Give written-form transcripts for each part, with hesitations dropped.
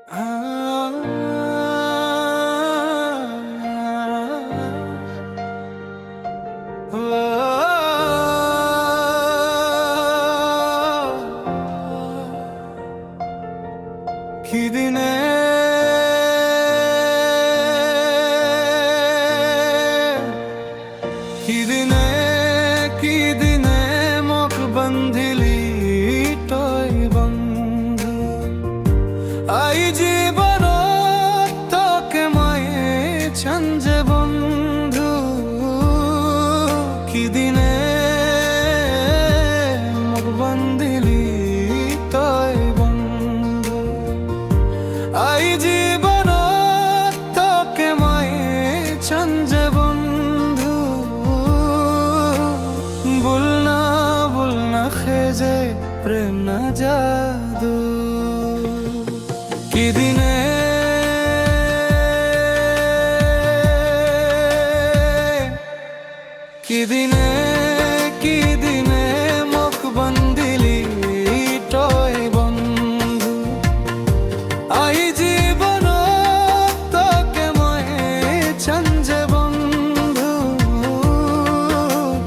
কি দিনে কি দিনে কি দিনে মোক বন্ধিলি তই বন্ধু আই জীবনত তোকে মায়ে ছঞ্জে বন্ধু কি দিনে মোক বন্ধিলি তই বন্ধু আই জীবনত তোকে মায়ে ছঞ্জে বন্ধু ভুল না খেজে প্রেম না জাদু কি দিনে কি দিনে কি দিনে মোক বন্দিলি তই বন্ধু আই জীবনত তোকে ময়ে ছঞ্জে বন্ধু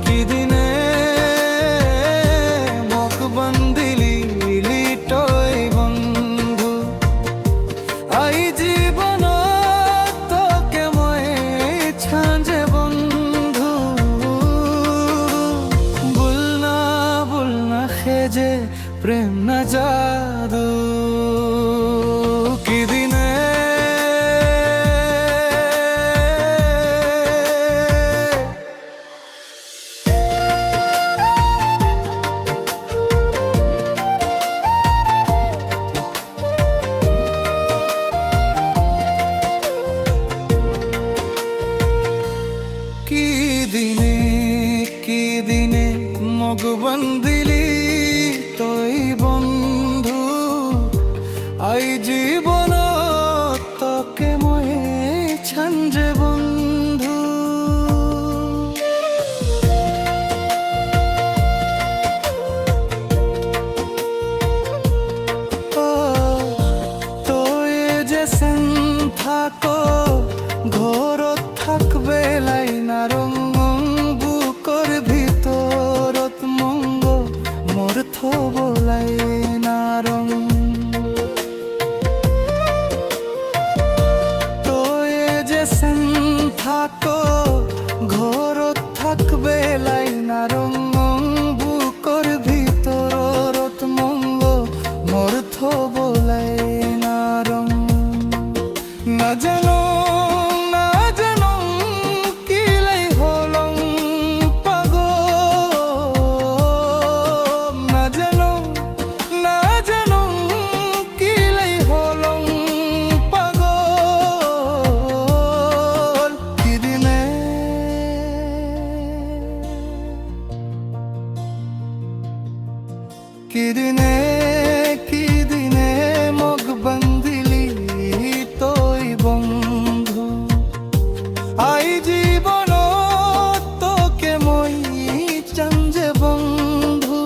কি দিনে মোক বন্দিলি তই বন্ধু আই জীবনত তোকে ময়ে ছঞ্জে বন্ধু ভুল না খেজে প্রেম না জাদু কি দিনে কি দিনে কি দিনে মোক বন্দিলি তই বন্ধু আই জীবনত তোকে ময়ে ছঞ্জে বন্ধু তই যে সেন থাকো ঘৰত থাকবে লাইনা রঙ বুকৰ ভিতৰত মংগ মোৰ থব লাইনা ৰঙ তই যে সেন থাকো ঘৰত থাকবে লাইনা রঙ বুকৰ ভিতৰত মংগ মোৰ থব লাইনা ৰঙ না জানো কি দিনে কি দিনে মোক বন্দিলি তই বন্ধু আই জীবনত তোকে মই ছঞ্জে বন্ধু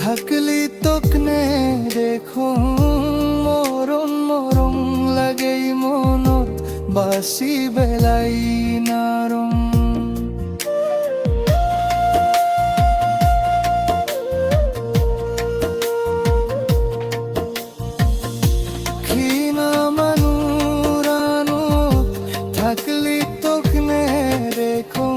থাকলি তোকনে দেখো মরণ মরণ লাগে মনত বাসি বেলাই নারং ক্ষীণা মানুরানো থাকলি তোকনে দেখো